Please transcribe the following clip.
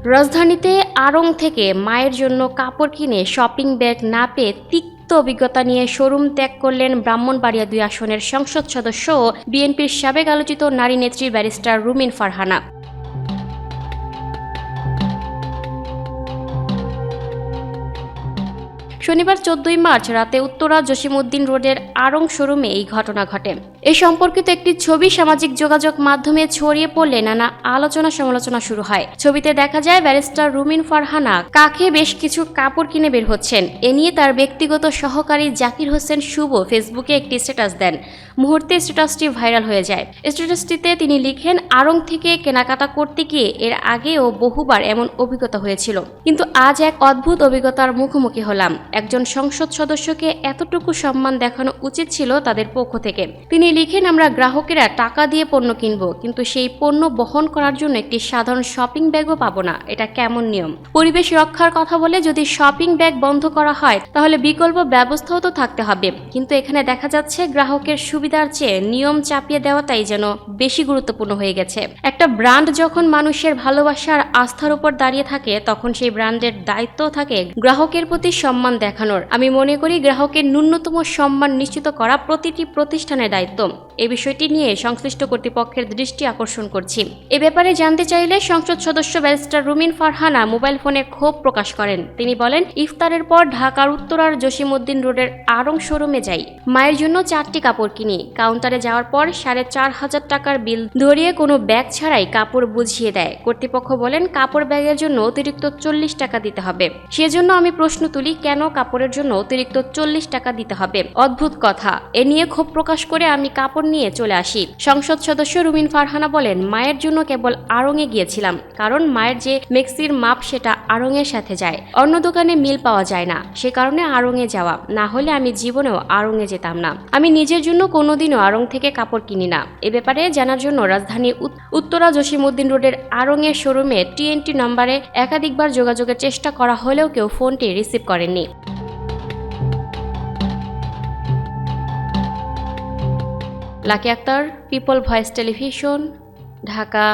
রাজধানীতে আড়ং থেকে মায়ের জন্য কাপড় কিনে শপিং ব্যাগ না পেয়ে তিক্ত অভিজ্ঞতা নিয়ে শোরুম ত্যাগ করলেন ব্রাহ্মণবাড়িয়া ২ আসনের সংসদ সদস্য ও বিএনপির সাবেক আলোচিত নারী নেত্রী ব্যারিস্টার রুমিন ফারহানা। শনিবার ১৪ই মার্চ রাতে উত্তরা জসিমউদ্দিন রোডের আড়ং শোরুমে এই ঘটনা ঘটে। এ সম্পর্কিত একটি ছবি সামাজিক যোগাযোগ মাধ্যমে ছড়িয়ে পড়লে নানা আলোচনা সমালোচনা শুরু হয়। ছবিতে দেখা যায় ব্যারিস্টার রুমিন ফারহানা কাঁখে বেশ কিছু কাপড় কিনে বের হচ্ছেন। এ নিয়ে তার ব্যক্তিগত সহকারী জাকির হোসেন শুভ ফেসবুকে একটি স্ট্যাটাস দেন। মুহূর্তে স্ট্যাটাসটি ভাইরাল হয়ে যায়। স্ট্যাটাসটিতে তিনি লিখেন, আড়ং থেকে কেনাকাটা করতে গিয়ে এর আগেও বহুবার এমন অভিজ্ঞতা হয়েছিল, কিন্তু আজ এক অদ্ভুত অভিজ্ঞতার মুখোমুখি হলাম। একজন সংসদ সদস্যকে এতটুকু সম্মান দেখানো উচিত ছিল তাদের পক্ষ থেকে। তিনি লিখেন, আমরা গ্রাহকেরা টাকা দিয়ে পণ্য কিনবো, কিন্তু সেই পণ্য বহন করার জন্য একটি সাধারণ শপিং ব্যাগও পাবো না। এটা কেমন নিয়ম? পরিবেশ রক্ষার কথা বলে যদি শপিং ব্যাগ বন্ধ করা হয় তাহলে বিকল্প ব্যবস্থাও তো থাকতে হবে, কিন্তু এখানে দেখা যাচ্ছে গ্রাহকের সুবিধার চেয়ে নিয়ম চাপিয়ে দেওয়াটাই যেন বেশি গুরুত্বপূর্ণ হয়ে গেছে। একটা ব্র্যান্ড যখন মানুষের ভালোবাসার আস্থার উপর দাঁড়িয়ে থাকে তখন সেই ব্র্যান্ডের দায়িত্ব থাকে গ্রাহকের প্রতি সম্মান দেখানোর। আমি মনে করি গ্রাহকের ন্যূনতম সম্মান নিশ্চিত করা প্রতিটি প্রতিষ্ঠানের দায়িত্ব। এই বিষয়টি নিয়ে সংশ্লিষ্ট কর্তৃপক্ষের দৃষ্টি আকর্ষণ করছি। এ ব্যাপারে জানতে চাইলে সংসদ সদস্য ব্যারিস্টার রুমিন ফারহানা মোবাইল ফোনে ক্ষোভ প্রকাশ করেন। তিনি বলেন, ইফতারের পর ঢাকার উত্তরার জসিমউদ্দিন রোডের আড়ং শোরুমে যাই। মায়ের জন্য 4টি কাপড় কিনি। কাউন্টারে যাওয়ার পর 4,500 টাকার বিল ধরিয়ে কোনো ব্যাগ ছাড়াই কাপড় বুঝিয়ে দেয়। কর্তৃপক্ষ বলেন, কাপড় ব্যাগের জন্য অতিরিক্ত 40 টাকা দিতে হবে। সেজন্য আমি প্রশ্ন তুলি, কেন কাপড়ের জন্য অতিরিক্ত 40 টাকা দিতে হবে? অদ্ভুত কথা। এ নিয়ে ক্ষোভ প্রকাশ করে আমি কাপড় নিয়ে চলে আসি। সংসদ সদস্য রুমিন ফারহানা বলেন, মায়ের জন্য কেবল আড়ংয়ে গিয়েছিলাম, কারণ মায়ের যে মেক্সির মাপ সেটা আড়ংয়ের সাথে যায়, অন্য দোকানে মিল পাওয়া যায় না, সে কারণে আড়ংয়ে যাওয়া। না হলে আমি জীবনেও আড়ংয়ে যেতাম না। আমি নিজের জন্য কোনোদিনও আড়ং থেকে কাপড় কিনি না। এ ব্যাপারে জানার জন্য রাজধানী উত্তরা জসিমউদ্দিন রোডের আড়ংয়ের শোরুমে TNT নম্বরে একাধিকবার যোগাযোগের চেষ্টা করা হলেও কেউ ফোনটি রিসিভ করেননি। Lucky Akter, people voice television, Dhaka.